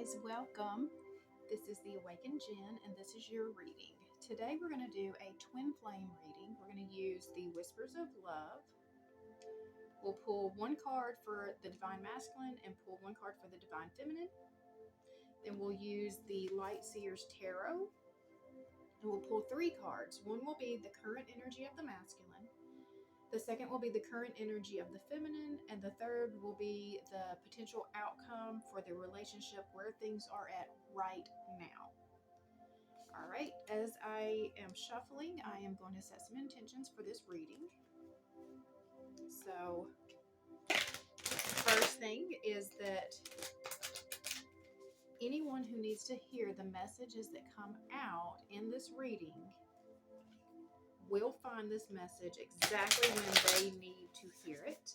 guys, welcome. This is the Awakened Jenn, and this is your reading. Today we're going to do a twin flame reading. We're going to use the Whispers of Love. We'll pull one card for the Divine Masculine and pull one card for the Divine Feminine. Then we'll use the Light Seers Tarot, and we'll pull three cards. One will be the current energy of the masculine. The second will be the current energy of the feminine, and the third will be the potential outcome for the relationship where things are at right now. All right, as I am shuffling, I am going to set some intentions for this reading. So, first thing is that anyone who needs to hear the messages that come out in this reading will find this message exactly when they need to hear it.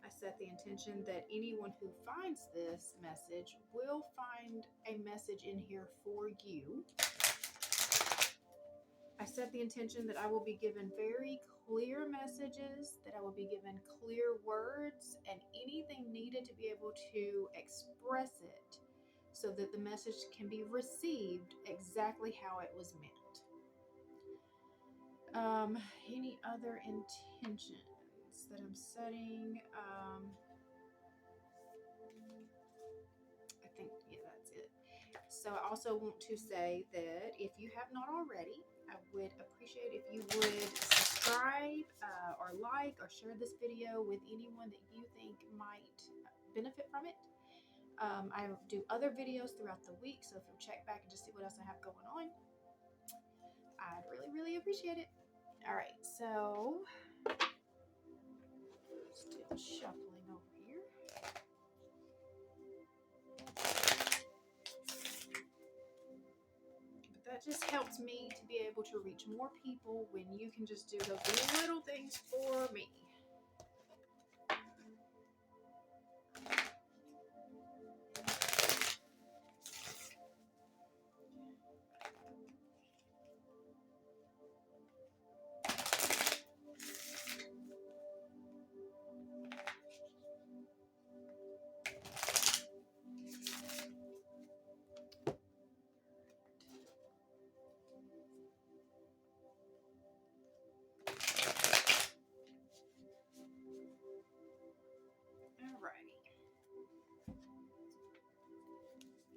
I set the intention that anyone who finds this message will find a message in here for you. I set the intention that I will be given very clear messages, that I will be given clear words, and anything needed to be able to express it so that the message can be received exactly how it was meant. Any other intentions that I'm setting? I think, yeah, that's it. So I also want to say that if you have not already, I would appreciate if you would subscribe or like or share this video with anyone that you think might benefit from it. I do other videos throughout the week, so if you'll check back and just see what else I have going on, I'd really appreciate it. All right, so still shuffling over here. But that just helps me to be able to reach more people when you can just do those little things for me.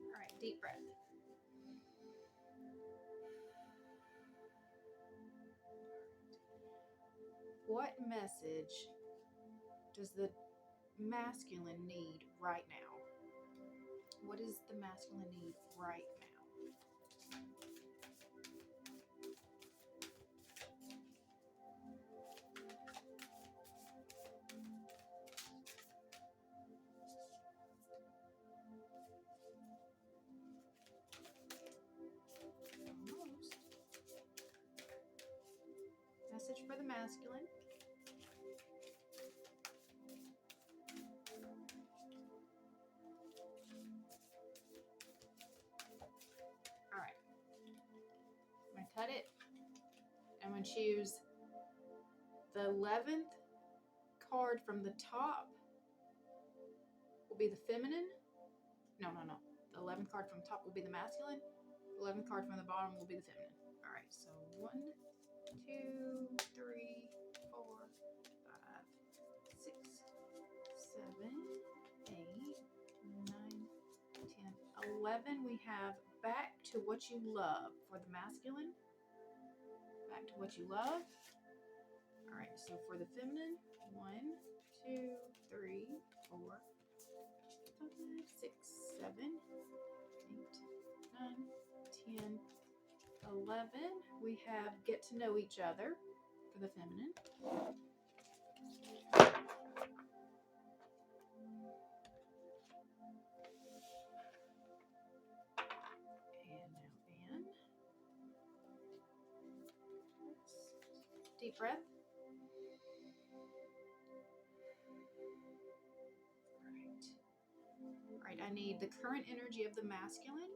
All right, deep breath. What message does the masculine need right now? What does the masculine need right now? Almost. Message for the masculine. All right. I'm going to cut it. I'm going to choose the 11th card from the top will be the feminine. No. The 11th card from the top will be the masculine. The 11th card from the bottom will be the feminine. All right. So 1, 2, 3, 4, 5, 6, 7, 8, 9, 10, 11. We have back to what you love for the masculine. Back to what you love. All right, so for the feminine, 1, 2, 3, 4, 5, 6, 7, 8, 9, 10, 11. We have get to know each other for the feminine. And now in. Deep breath. All right, I need the current energy of the masculine.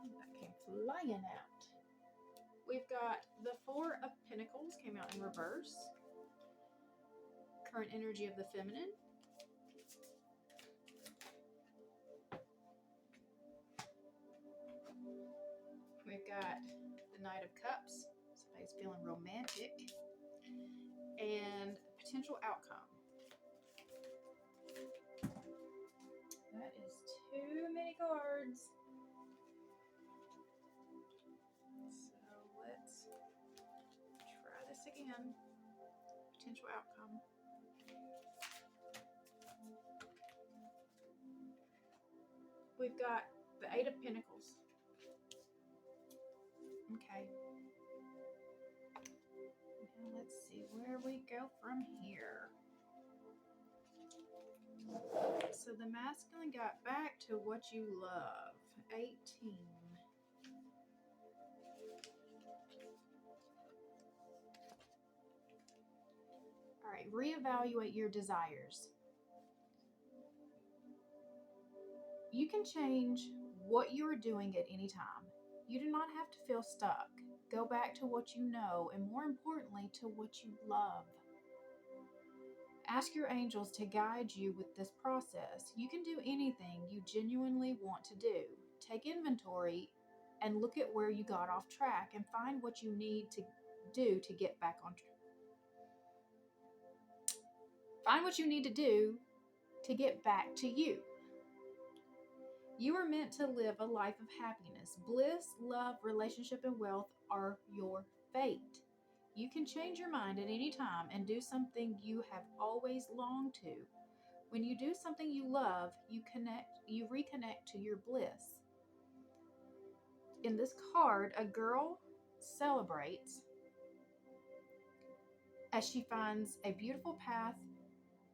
Oh, that came flying out. We've got the 4 of Pentacles came out in reverse. Current energy of the feminine. Knight of Cups. Somebody's feeling romantic. And potential outcome. That is too many cards. So let's try this again. Potential outcome. We've got the Eight of Pentacles. Okay. Now let's see where we go from here. So the masculine got back to what you love. 18. All right, reevaluate your desires. You can change what you are doing at any time. You do not have to feel stuck. Go back to what you know, and more importantly, to what you love. Ask your angels to guide you with this process. You can do anything you genuinely want to do. Take inventory and look at where you got off track and find what you need to do to get back on track. Find what you need to do to get back to you. You are meant to live a life of happiness. Bliss, love, relationship, and wealth are your fate. You can change your mind at any time and do something you have always longed to. When you do something you love, you reconnect to your bliss. In this card, a girl celebrates as she finds a beautiful path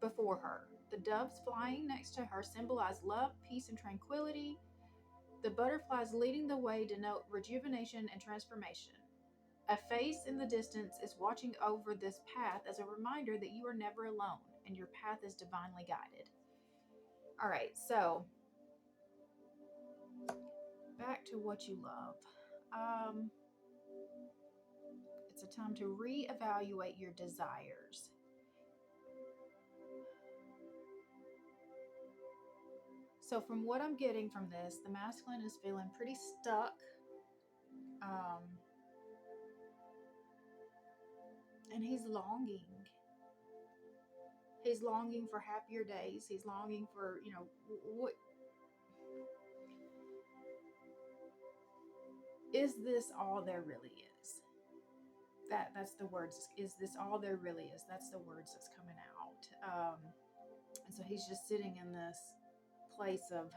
before her. The doves flying next to her symbolize love, peace, and tranquility. The butterflies leading the way denote rejuvenation and transformation. A face in the distance is watching over this path as a reminder that you are never alone and your path is divinely guided. All right, so back to what you love. It's a time to reevaluate your desires. So from what I'm getting from this, the masculine is feeling pretty stuck. And he's longing. He's longing for happier days. He's longing for, what is this all there really is? That's the words. Is this all there really is? That's the words that's coming out. And so he's just sitting in this place of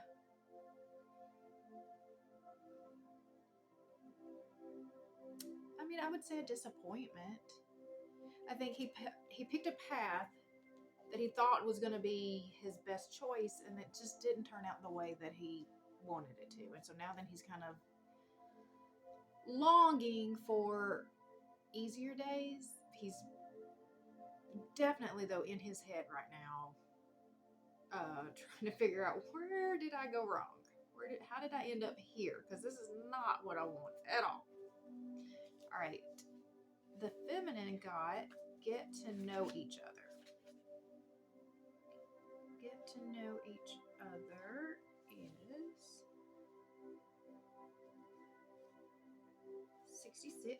I would say a disappointment. I think he picked a path that he thought was going to be his best choice, and it just didn't turn out the way that he wanted it to. And so now then he's kind of longing for easier days. He's definitely, though, in his head right now, trying to figure out, where did I go wrong? How did I end up here? Because this is not what I want at all. All right. The feminine got get to know each other. Get to know each other is 66.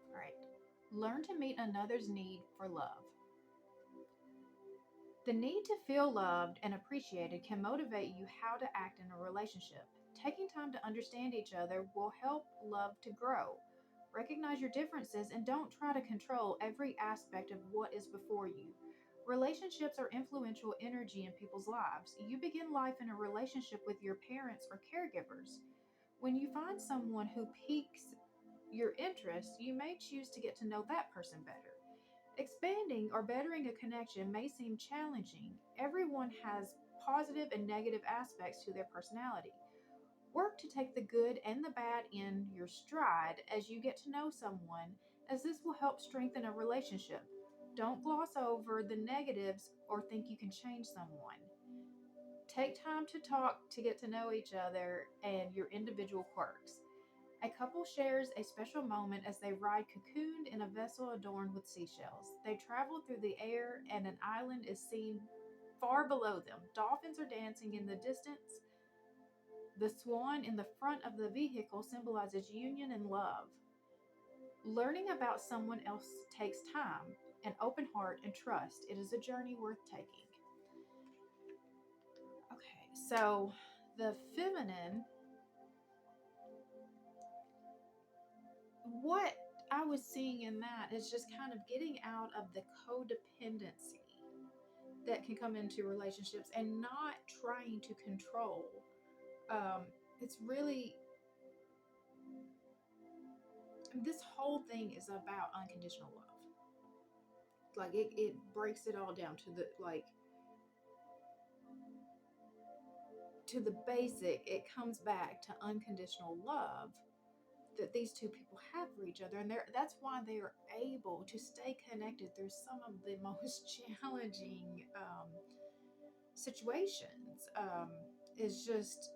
All right. Learn to meet another's need for love. The need to feel loved and appreciated can motivate you how to act in a relationship. Taking time to understand each other will help love to grow. Recognize your differences and don't try to control every aspect of what is before you. Relationships are influential energy in people's lives. You begin life in a relationship with your parents or caregivers. When you find someone who piques your interest, you may choose to get to know that person better. Expanding or bettering a connection may seem challenging. Everyone has positive and negative aspects to their personality. Work to take the good and the bad in your stride as you get to know someone, as this will help strengthen a relationship. Don't gloss over the negatives or think you can change someone. Take time to talk to get to know each other and your individual quirks. A couple shares a special moment as they ride cocooned in a vessel adorned with seashells. They travel through the air, and an island is seen far below them. Dolphins are dancing in the distance. The swan in the front of the vehicle symbolizes union and love. Learning about someone else takes time, an open heart, and trust. It is a journey worth taking. Okay, so the feminine, what I was seeing in that is just kind of getting out of the codependency that can come into relationships and not trying to control. It's really, this whole thing is about unconditional love. Like it breaks it all down to the to the basic. It comes back to unconditional love that these two people have for each other, and that's why they are able to stay connected through some of the most challenging situations. Is just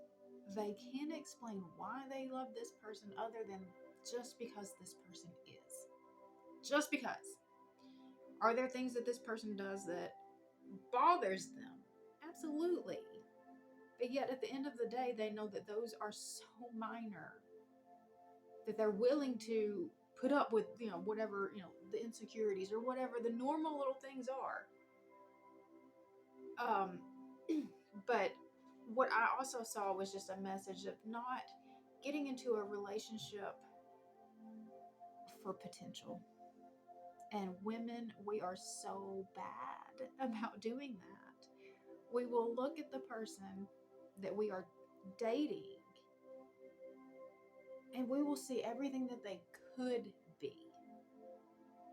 they can't explain why they love this person other than just because this person is. Just because. Are there things that this person does that bothers them? Absolutely. But yet at the end of the day, they know that those are so minor that they're willing to put up with, whatever, the insecurities or whatever the normal little things are. But what I also saw was just a message of not getting into a relationship for potential. And women, we are so bad about doing that. We will look at the person that we are dating and we will see everything that they could be,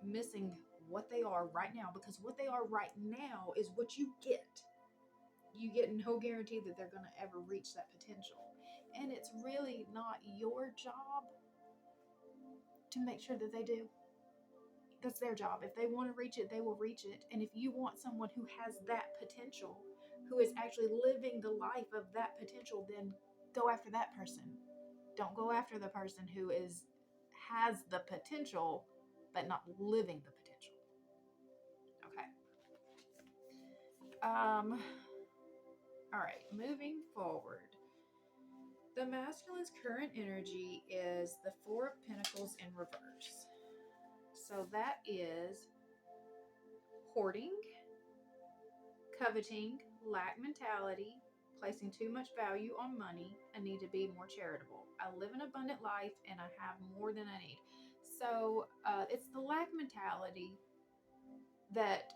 missing what they are right now, because what they are right now is what you get. You get no guarantee that they're going to ever reach that potential. And it's really not your job to make sure that they do. That's their job. If they want to reach it, they will reach it. And if you want someone who has that potential, who is actually living the life of that potential, then go after that person. Don't go after the person who has the potential but not living the potential. Okay. All right, moving forward. The masculine's current energy is the Four of Pentacles in reverse. So that is hoarding, coveting, lack mentality, placing too much value on money, a need to be more charitable. I live an abundant life and I have more than I need. So it's the lack mentality that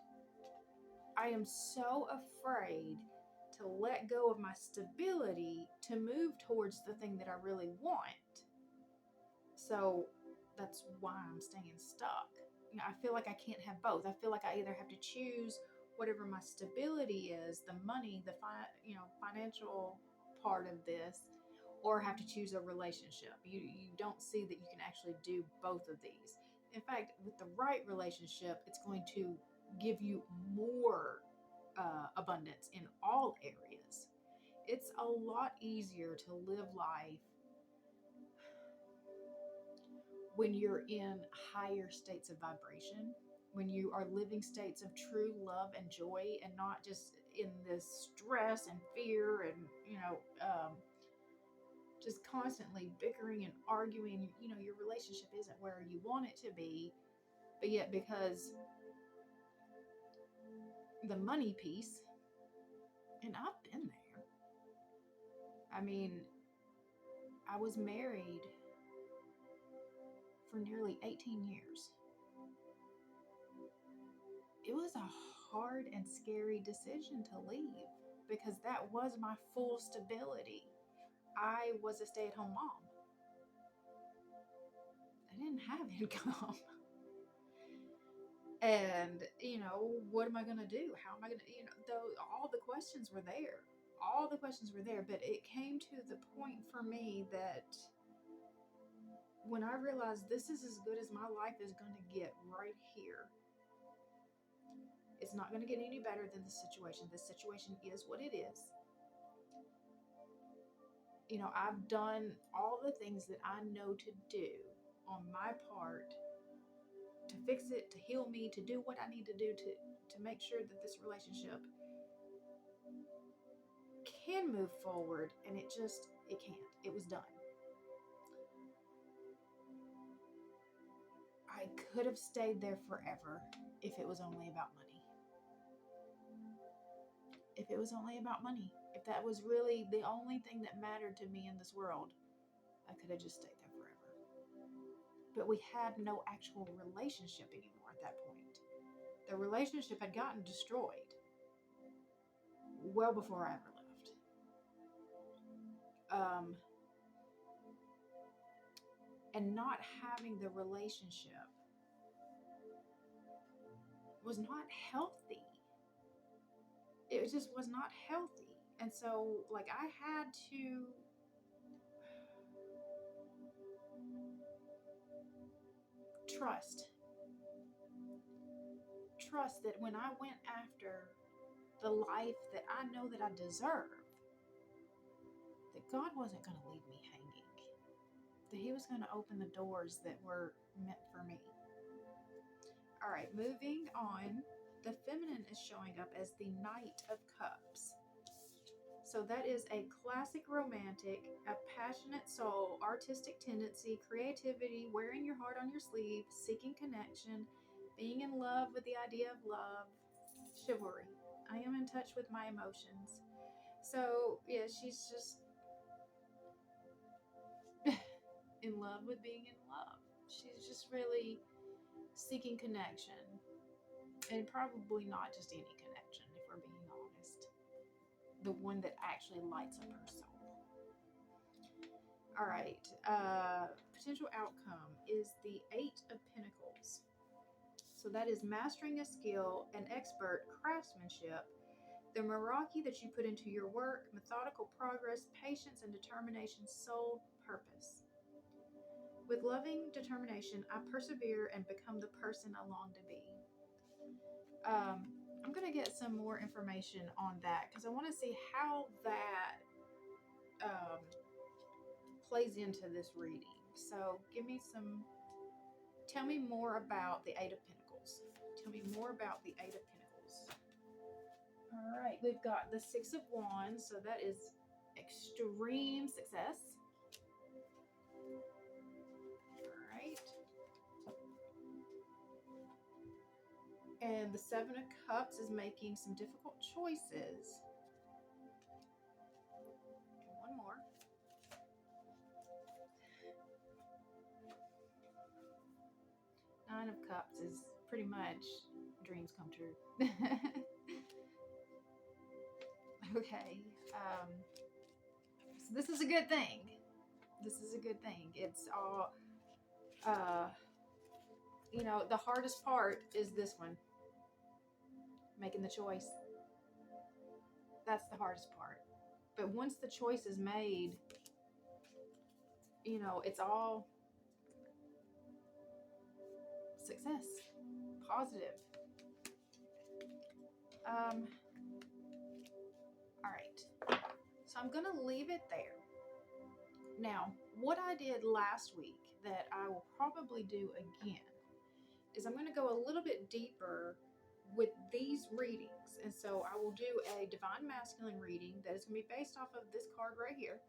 I am so afraid to let go of my stability to move towards the thing that I really want. So that's why I'm staying stuck. I feel like I can't have both. I feel like I either have to choose whatever my stability is, the money, the financial part of this, or have to choose a relationship. You don't see that you can actually do both of these. In fact, with the right relationship, it's going to give you more abundance in all areas. It's a lot easier to live life when you're in higher states of vibration, when you are living states of true love and joy and not just in this stress and fear and, just constantly bickering and arguing. Your relationship isn't where you want it to be, but yet because the money piece, and I've been there. I mean, I was married for nearly 18 years. It was a hard and scary decision to leave because that was my full stability. I was a stay-at-home mom. I didn't have income. And, what am I going to do? How am I going to, all the questions were there. All the questions were there. But it came to the point for me that when I realized this is as good as my life is going to get right here, it's not going to get any better than the situation. The situation is what it is. I've done all the things that I know to do on my part to fix it, to heal me, to do what I need to do to make sure that this relationship can move forward, and it can't. It was done. I could have stayed there forever if it was only about money. If it was only about money. If that was really the only thing that mattered to me in this world, I could have just stayed there forever. But we had no actual relationship anymore at that point. The relationship had gotten destroyed well before I ever left. And not having the relationship was not healthy. It just was not healthy. And so, like, I had to trust that when I went after the life that I know that I deserve, that God wasn't going to leave me hanging, that He was going to open the doors that were meant for me. All right, moving on. The feminine is showing up as the Knight of Cups. So that is a classic romantic, a passionate soul, artistic tendency, creativity, wearing your heart on your sleeve, seeking connection, being in love with the idea of love, chivalry. I am in touch with my emotions. So, yeah, she's just in love with being in love. She's just really seeking connection. And probably not just any connection, if we're being honest. The one that actually lights up her soul. All right. Potential outcome is the 8 of Pentacles. So that is mastering a skill, an expert, craftsmanship, the Meraki that you put into your work, methodical progress, patience and determination, soul purpose. With loving determination, I persevere and become the person I long to be. I'm going to get some more information on that because I want to see how that plays into this reading. So tell me more about the 8 of Pentacles. Tell me more about the 8 of Pentacles. All right, we've got the 6 of Wands, so that is extreme success. All right. And the 7 of Cups is making some difficult choices. And one more. Nine of Cups is pretty much dreams come true. Okay. So this is a good thing. This is a good thing. It's all, the hardest part is this one. Making the choice. That's the hardest part. But once the choice is made, it's all success. Positive. All right. So I'm going to leave it there. Now, what I did last week that I will probably do again is I'm going to go a little bit deeper with these readings. And so I will do a Divine Masculine reading that is going to be based off of this card right here.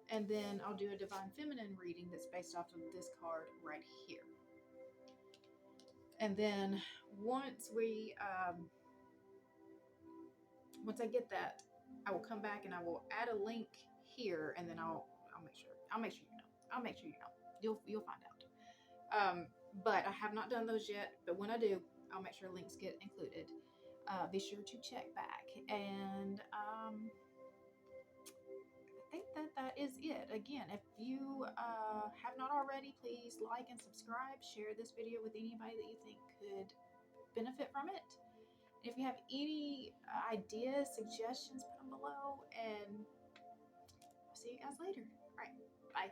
And then I'll do a Divine Feminine reading that's based off of this card right here. And then once I get that, I will come back and I will add a link here, and then I'll make sure you know. I'll make sure you know. You'll find out. But I have not done those yet. But when I do, I'll make sure links get included. Be sure to check back. And I think that is it. Again, if you have not already, please like and subscribe. Share this video with anybody that you think could benefit from it. If you have any ideas, suggestions, put them below, and I'll see you guys later. All right, bye.